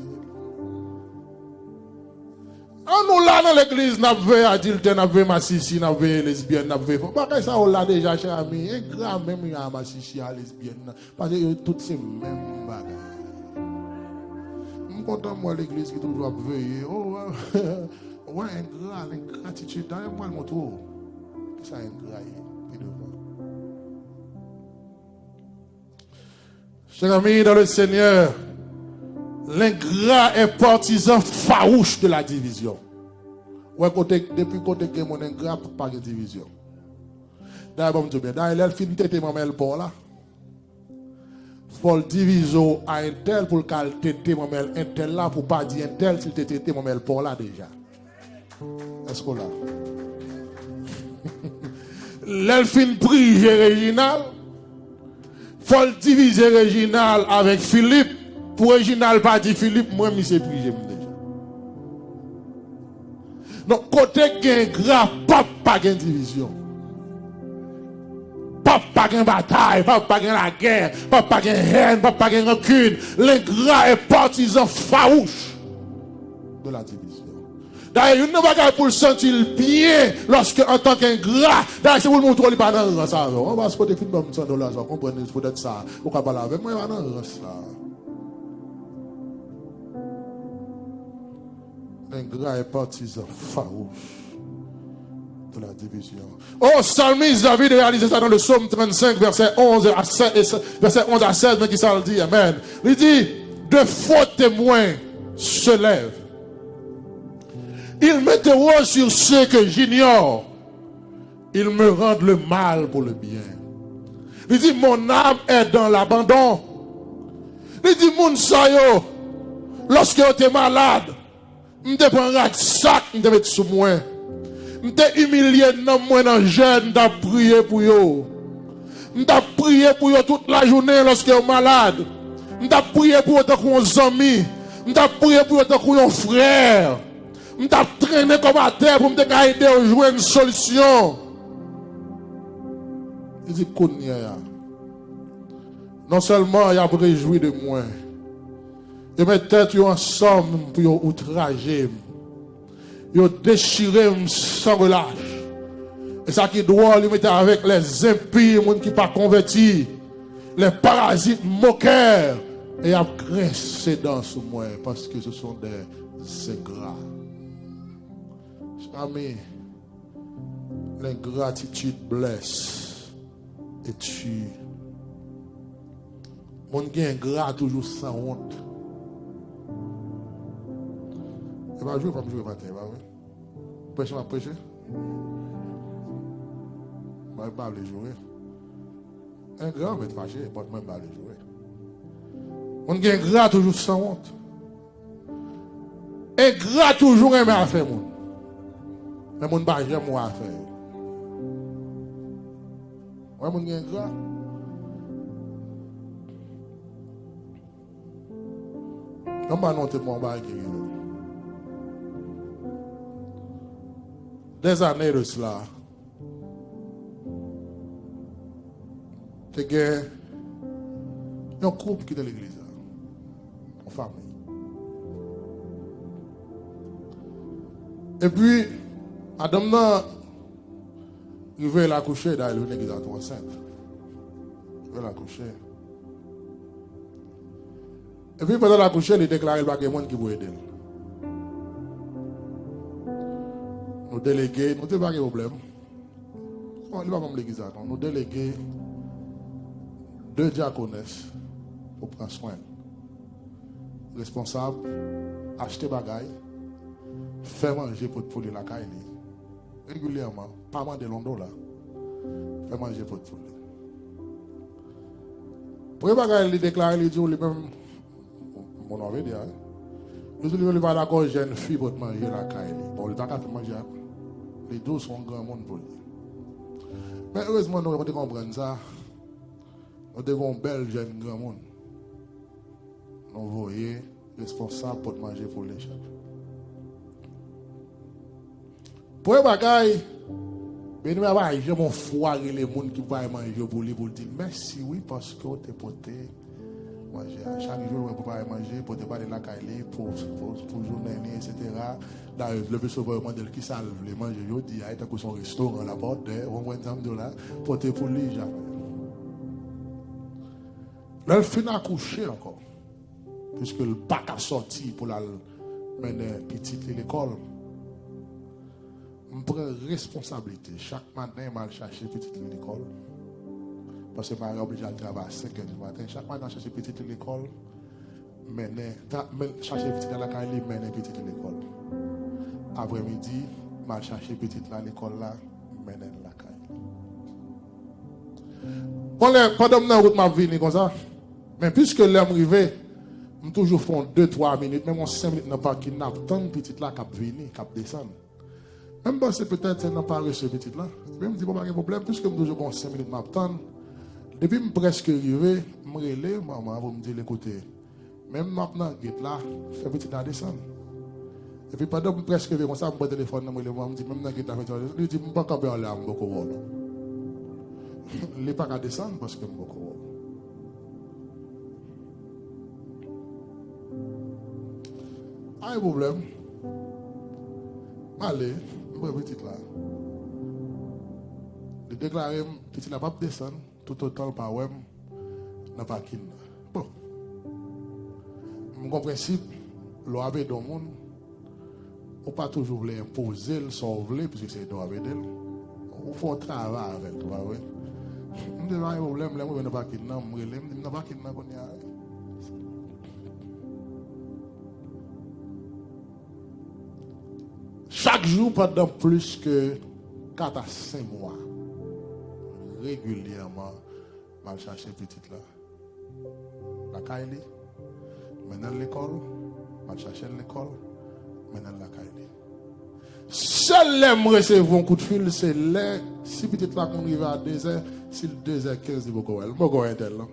Nous là dans l'église, nous avons adulte, nous avons massissi, nous avons lesbienne, nous avons. Parce que ça, on l'a déjà, cher ami. Et grand même, il y a massissi, lesbienne. Parce que toutes ces mêmes bagages. Je suis content, moi, l'église qui toujours veillé. Oh, ouais, un gratitude. Dans moi, le moto. Ça, un gras. Chers amis, dans le Seigneur, l'ingrat est partisan farouche de la division. Ouais, depuis côté que mon ingrat, pas de division. D'ailleurs, je dis bien, d'ailleurs, il finit de m'amener pour là. Pour le diviser à un tel pour le tété m'amener un tel là pour pas dire un tel s'il tété m'amener pour là déjà. Est-ce que là? L'elfine prie Réginal. Faut le diviser Réginal avec Philippe. Pour Réginal pas dire Philippe, moi je suis pris déjà. Donc côté gain gras, pas gain division. Pas gain bataille, pas gain la guerre, pas gain haine, pas gain rancune. L'ingrat est partisan farouche de la division. D'ailleurs, il ne va pas pour le sentir bien lorsque, en tant qu'ingrat, d'ailleurs, c'est pour le montrer qu'il n'est pas dans le rang. On va se faire des films de $100, vous comprenez, peut-être ça. Vous ne pouvez pas parler avec moi, il va dans le rang. L'ingrat est partisan farouche de la division. Oh, psalmiste David réalisé ça dans le psaume 35, verset 11 à 16, mais qui ça le dit, amen. Il dit, de faux témoins se lèvent. Ils m'interrogent sur ce que j'ignore. Ils me rendent le mal pour le bien. Il dit, mon âme est dans l'abandon. Il dit, mon sayo, lorsque tu es malade, je te prends un sac, je te mets sous moi. Je te humilié dans moi dans jeune, je te prié pour eux. Je te prié pour eux toute la journée lorsque tu es malade. Je te prié pour eux tant qu'on amis. Je te prié pour eux tant qu'on frère. Je t'ai traîné comme à terre pour me aider à jouer une solution. Il dit, non seulement il a réjoui de moi, il met tête ensemble pour outrager, il déchiré sans relâche. Et ça qui doit lui mettre avec les impies, les gens qui ne sont pas convertis, les parasites moqueurs, et il a grincé dans ce moi parce que ce sont des ingrats. Amen. L'ingratitude blesse et tue. Mon gain ingrat toujours sans honte. Il va jouer, pas me jouer matin, va oui. Prêcher, m'a prêcher. Je ne vais pas le jouer. Ingrat va être fâché, je ne vais même pas le jouer. Mon gain ingrat toujours sans honte. Ingrat toujours aimé à faire mon. Mais mon pas jamais moi à faire. Ouais, mon gain gras. Comment non te mon bail qui des années de cela. Tu as un couple qui est de l'église. En famille. Et puis Adam n'a il veut la coucher dans l'église à toi enceinte. Il veut la coucher. Et puis pendant la coucher, il déclare qu'il n'y a pas de monde qui peut aider. Nous délégués, nous n'avons pas de problème. Il ne va pas l'église à toi. Nous délégués 2 diaconesses pour prendre soin. Responsable, acheter bagaille, faire manger pour la caille. Régulièrement, pas mal de Londres là, faire manger pour tout. Pour les bagages, il déclare, il dit, lui-même, mon nom veut dire, il dit, il va d'accord, j'ai une fille pour manger la caille. Bon, il n'a pas fait manger. Les deux sont grand monde pour lui. Mais heureusement, nous devons comprendre ça. Nous devons belle jeune grand monde. Nous voyons responsable pour manger pour les chefs. Pour les bagailles, mais nous avons j'ai mon foire les gens qui vont manger pour lui pour dire merci oui parce que tu es porté manger chaque jour on peut pas manger pour te parler la caille pour journée etc. D'ailleurs le sauveur demande qui ça le manger yo dit il y a son restaurant la porte on voit $1 porter pour lui jamais. Là il finit à coucher encore puisque le pas qu'à sortir pour la mener petite l'école. Je prends responsabilité. Chaque matin, je vais chercher petite l'école. Parce que je suis obligé de travailler à 5 h du matin. Chaque matin, je cherche petite l'école. Je cherche petite à la caille, je mène petite l'école. Après-midi, je vais chercher petite à l'école là, je mène la caille. Pendant que je suis venu comme ça, mais puisque l'homme arrivé, je toujours fais 2-3 minutes, même 5 minutes, je n'ai pas qu'il tant petite là qui vient, qui descend. Même si c'est peut-être que je n'ai pas reçu petite là. Je me dis, bon, pas de problème, puisque je suis toujours 5 minutes, m'attendre. Depuis que je suis presque arrivé, je me relève, maman, vous me dire, écoutez, même maintenant, je là, fais petite là descendre. Et puis pendant que je suis presque arrivé, je me prends le téléphone, je me dis, même dans le guet, je me dis, je ne peux pas camper en l'air, je ne peux pas. Je ne peux pas descendre parce que je ne peux pas. Pas de problème. Allez, je vais petite là. Je déclare, petit n'a pas descendre, tout autant par web, n'a pas qu'il. Bon. Mon principe, l'oabe dans le monde, on pas toujours voulu imposer le sauver, puisque c'est l'oabe d'elle. On fait un travail avec toi, oui. Je ne dis pas de problème, je ne pas qu'il n'a pas qu'il n'a pas qu'il. Chaque jour pendant plus que 4 à 5 mois, régulièrement, je vais chercher petite là. La Kaili, maintenant l'école, je vais chercher l'école, maintenant la Kaili. Seul les me recevoir un coup de fil, c'est les, si petite là qu'on arrive à 2h, si 2h15, il va go elle. Je vais un tel là.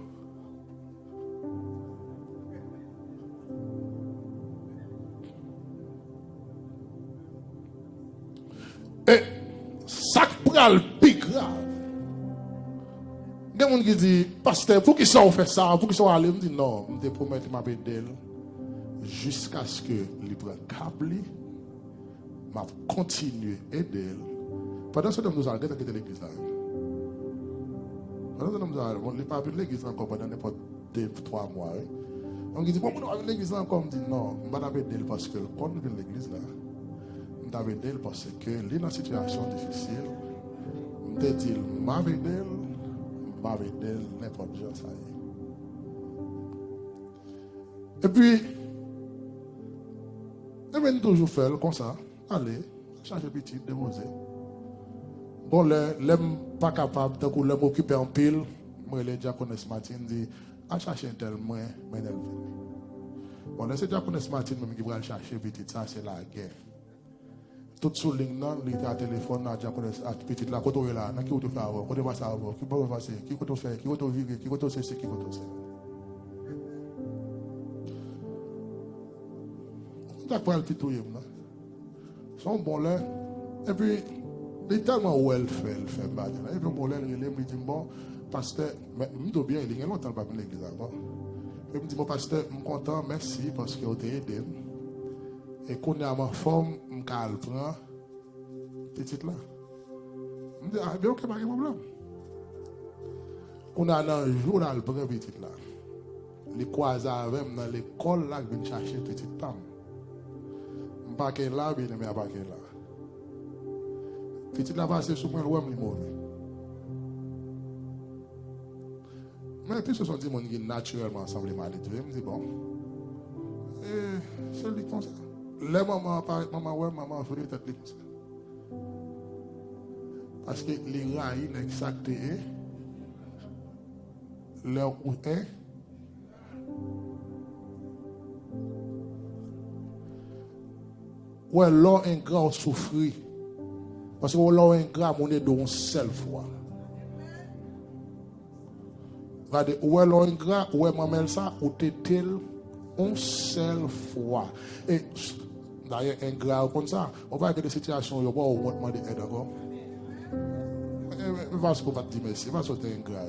Et ça prend le plus grave. Il y a des gens qui disent, pasteur, pour qui ça on fait ça, pour qui ça on aller, je dis non, je te promets que je vais aider jusqu'à ce que il prenne câble, je continue à aider. Pendant ce temps, nous allons quitter l'église. Pendant ce temps, nous allons, on n'est pas appelé l'église encore pendant n'importe 2-3 mois. Donc il dit, bon, on va l'église encore, je dis non, je vais aider parce que quand nous venons l'église là, je vais aider parce que il est dans une situation difficile. Je te dis, je vais aider n'importe quoi. Ça y est. Et puis, je vais toujours faire comme ça. Allez, changer petit, déposer. Bon, l'aime pas capable, tant qu'on l'aime occupé en pile, moi, les diaconesses Martin dit, à chercher un tel moins, mais elle vient. Bon, là, c'est diaconesse Martin même qui va chercher petit, ça, c'est la guerre. Tout sous ligne, il était à téléphone, à diaconesse, à petit, là, quand on est là, qui va te faire avant, quand on va faire avant, qui va te faire, qui va te faire, qui va te vivre, qui va te cesser, qui va te faire. On a pas le petit touille, là. Son bon là, et puis, il est tellement well fait, il fait mal. Et puis, bon là, il me dit, bon, pasteur, mais je me dis bien, il y a longtemps pas venu l'église avant. Et il me dit, bon, pasteur, je suis content, merci, parce que vous avez aidé. Et quand on est à ma forme, je me prends petite là. Je me dis, ah, bien, ok, pas de problème. On a dans un jour, là, le prend petite là. Les croisés avec dans l'école, là, je viens chercher petite femme. Je ne pas là, bien, mais je pas là. Petite là, c'est sur moi, le mauvais. Mais puis ce sont des gens qui naturellement ensemble mal éduqués. Je me dis, bon, c'est lui comme ça. Les mamans, maman, il faut être comme ça. Parce que les rails exactés, leur ou est, ouais, l'or ingrat souffrir. Parce que l'or ingrat, on est dans une seule fois. Regardez, où est l'or ingrat, où est maman ça, ou t'es-elle une seule fois. Et D'ailleurs, ingrat comme ça, on va avoir des situations où on va demander aide encore. Va ce qu'on va te dire merci, va sauter ingrat.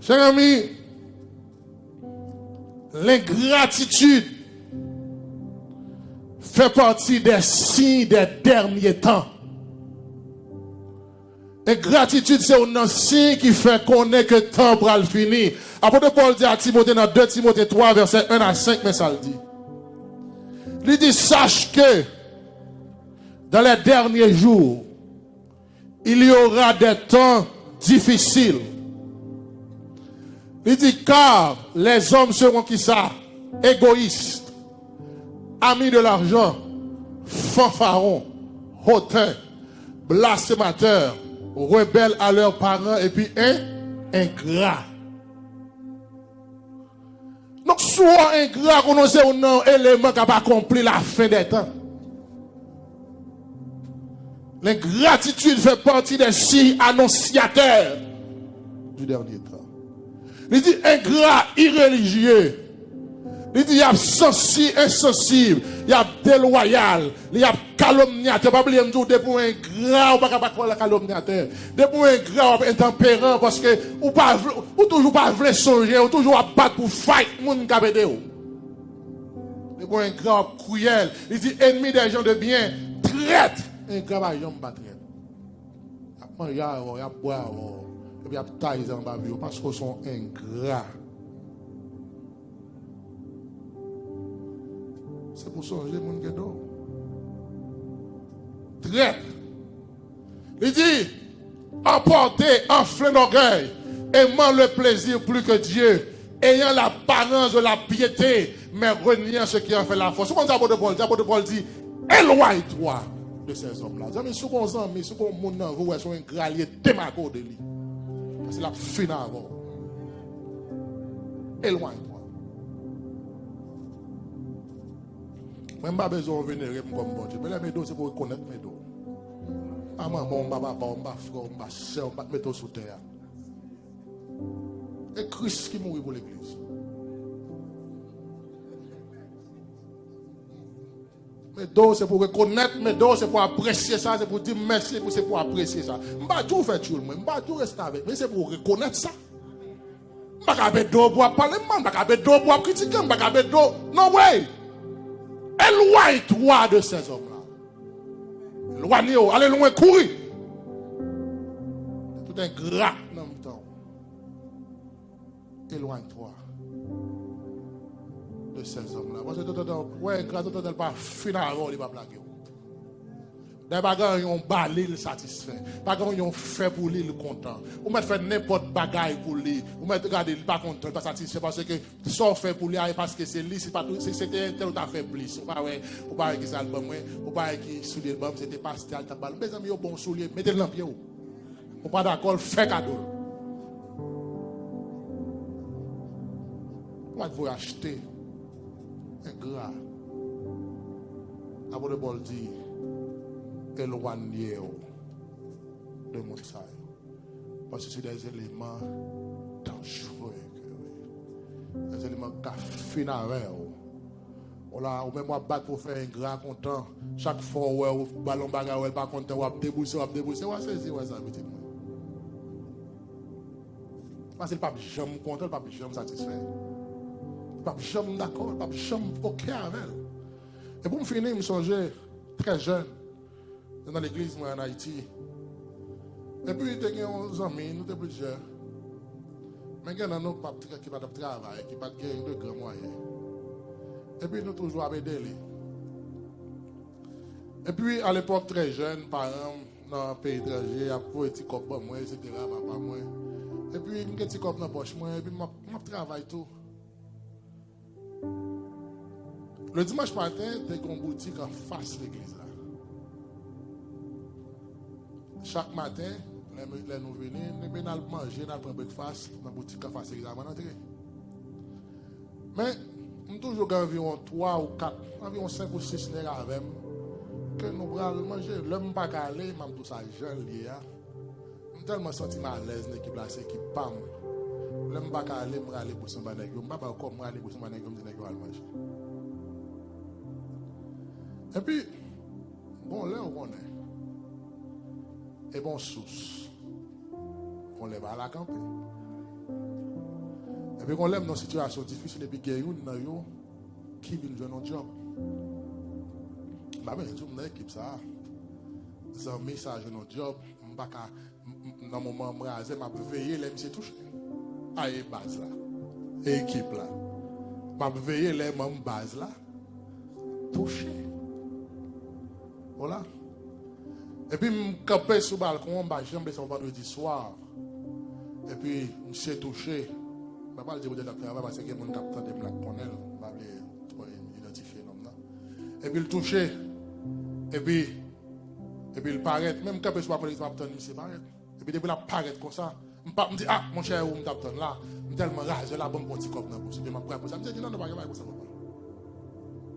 Chers amis, l'ingratitude fait partie des signes des derniers temps. Ingratitude, c'est un signe qui fait connaître que le temps va le finir. Apôtre Paul dit à Timothée dans 2 Timothée 3, verset 1 à 5, mais ça le dit. Il dit, sache que dans les derniers jours, il y aura des temps difficiles. Il dit, car les hommes seront qui ça? Égoïstes, amis de l'argent, fanfarons, hautains, blasphémateurs, rebelles à leurs parents et puis ingrats. Donc, soit ingrat, qu'on sait un élément qui n'a pas accompli la fin des temps. L'ingratitude fait partie des signes annonciateurs du dernier temps. Il dit ingrat, irréligieux. Il dit il y a insensible, il y a déloyal, il y a calomniateur. Pas oublier de pour un gras, on va pas parler calomniateur. De pour un gras, intempérant parce que ou toujours pas voulu songer, ou toujours à battre pour fight moun ka pédé ou. De pour un gras cruel, il dit ennemi des gens de bien, traite. Un gras va jamais battre. Il y a boire, et puis il y a taille en bas parce qu'ils sont ingrats. C'est pour songer mon guédon. Traite. Il dit, emporter, enfler d'orgueil, aimant le plaisir plus que Dieu, ayant l'apparence de la piété, mais reniant ce qui en fait la force. C'est comme ça, l'apôtre Paul dit, éloigne-toi de ces hommes-là. Amis, si vous avez si vous avez vous êtes un gralier démago de lui. Parce que la fin avant. Éloigne-toi. Moi, je n'ai pas besoin de venir comme bon Dieu. Mais les médos, c'est pour reconnaître mes dos. Maman, mon papa, mon frère, mon soeur, on va mettre sous terre. Et Christ qui mourit pour l'église. Mes dos, c'est pour reconnaître, mes dos, c'est pour apprécier ça, c'est pour dire merci, c'est pour apprécier ça. Je ne vais pas tout faire tout le monde, je ne vais pas tout rester avec, mais c'est pour reconnaître ça. Je ne vais pas mettre dos pour parler, je ne vais pas mettre dos pour critiquer, je ne vais pas mettre dos. Non, way. Éloigne-toi de ces hommes-là. Éloigne-toi, allez loin, courir. Tout un gras dans le temps. Éloigne-toi de ces hommes-là. Parce que ouais, grâce à pas finalement, il va blaguer. Des bagages, ils ont balé satisfait. Bagages, ils ont fait pour lui le content. Ou mettre fait n'importe bagaille pour lui. Ou mettre regarder, il pas content, pas satisfait parce que ça fait pour lui parce que c'est lui, c'est pas tout, c'était un tel ou fait plus. Ou pas ouais, ou pas qui album, ou pas qui soulier le bam, c'était pas style ta balle. Mes amis, au bon soulier, mettez-le dans pied. Ou pas d'accord, fait cadeau. Moi, vous acheter un gras. Avant de bol dire éloignez-vous de mon saille. Parce que c'est des éléments dangereux. Des éléments qui finissent avec vous. Ou même moi battre pour faire un grand content. Chaque fois où vous ballon bagarre, vous pas content, vous débousser, vous saisir, ça veut dire. Parce que le pape jamais content, le pape jamais satisfait. Le pape jamais d'accord, le pape jamais OK avec elle. Et pour me finir, je me songeais très jeune. Dans l'église en Haïti. Et puis, il y a des amis, nous sommes plusieurs. Mais il y a des gens qui ne travaillent, qui ne gagnent de grands moyens. Et puis, nous toujours avec des lits. Et puis, à l'époque, très jeune, par exemple, dans un pays étranger, il y a un petit cop pour moi, etc. Papa, moi. Et puis, il y a un petit cop dans la poche, moi, et puis, je travaille tout. Le dimanche matin, il y a une boutique en face de l'église. Chaque matin, nous venons, nous allons manger, nous allons prendre breakfast dans la boutique à face examen d'entrée. Mais, nous toujours environ 3 ou 4, environ 5 ou 6 nègres avec que nous allons manger. L'homme pas aller, même tout ça, jeune lié. Je suis tellement senti mal à l'aise, l'équipe là, c'est qui pam. Je ne peux pas aller pour son banègue. Je ne peux pas aller pour son banègue comme je vais manger. Et puis, bon, là, on est. Et bon, sous. On lève à la campagne. Et puis, on lève dans une situation difficile. Et puis, il y a une qui vient de jouer un job. Je suis dans l'équipe, ça. J'ai mis ça, j'ai un job. Dans mon moment, je vais veiller, je me touché. Ah, et base là. Et équipe là. Je vais veiller, les mêmes bases là. Touché. Voilà. Et puis, je campé sur le balcon, je me suis vendredi soir. Et puis, je suis touché. Je ne vais pas dire que je suis travail parce que mon capteur de Black Cornell. Je vais identifier l'homme là. Et puis, il touché. Et puis, il paraît. Même quand je suis pas pour les capteurs, il paraît. Et puis, depuis là, paraît comme ça. Je me dis, ah, mon cher, où je suis là. Je suis tellement rage, je la bonne petit cop dans la bouche. Je me prends pour ça. Je me dis, non, non, pas comme ça.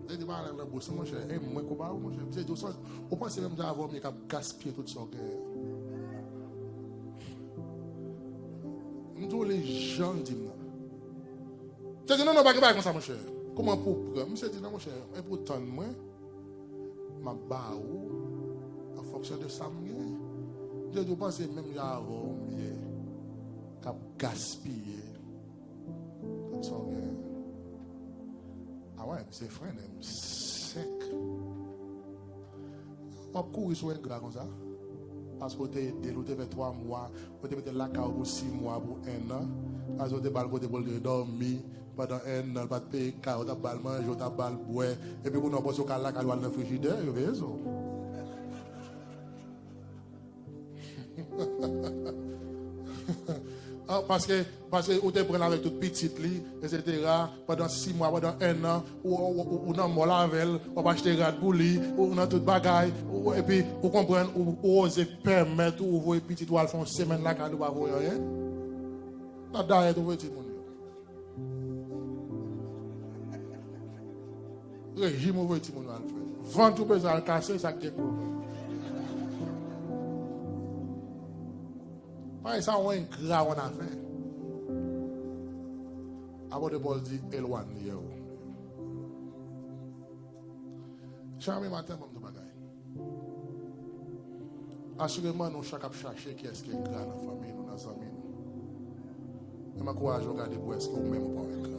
Je dis, bah, la bouche, mon cher. Et moi, comment, mon cher. Je dis, on pense même d'avoir mis qu'à gaspiller tout ça. Je dis, les gens disent, je dis, non, non, pas comme ça, mon cher. Comment pour prendre? Je dis, non, mon cher. Et pourtant, moi, ma baou, en fonction de ça, je dis, pense même avant, qu'à gaspiller tout ça. Ah ouais, c'est frère, sec. On courir sur un gars comme ça. Parce que tu es fait 3 mois, tu es la carte pour 6 mois, pour 1 an. Parce que tu es pour dormir pendant 1 an, pas de payer carte, tu as balle manger, tu as balle boire. Et puis, on a posé la carte dans le frigidaire, tu vois ça. Parce que vous te prenez avec toute petite, etc. Pendant 6 mois, pendant 1 an, ou dans mon lavel, on va acheter un pour lui, ou dans toute bagaille, et puis vous comprenez, ou osez permettre, ou vous petit, ou faire une semaine là, quand vous ne voyez rien. Là, derrière, vous voyez tout le monde. Régime, vous voyez tout le monde. Vendre tout besoin de casser, ça qui est problème. Ça, on a un grave en affaire. Avant de Paul dit, éloigne. Jamais matin, je vais bagaille. Assurément, nous chacun chercher qui est-ce qui est grand dans la famille, dans nos amis. Je m'encourage à regarder pour est-ce que vous-même ou pas un grand.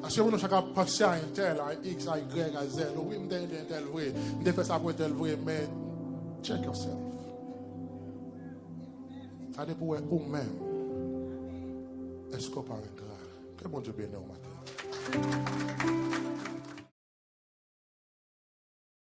Assurément, nous chacun penser à un tel, à X, à Y, à Z. Oui, je vais un tel vrai. Je vais faire ça pour un tel vrai, mais check yourself. Allez pour vous-même. Est-ce qu'on parle un grand? Que bon Dieu bénisse au matin.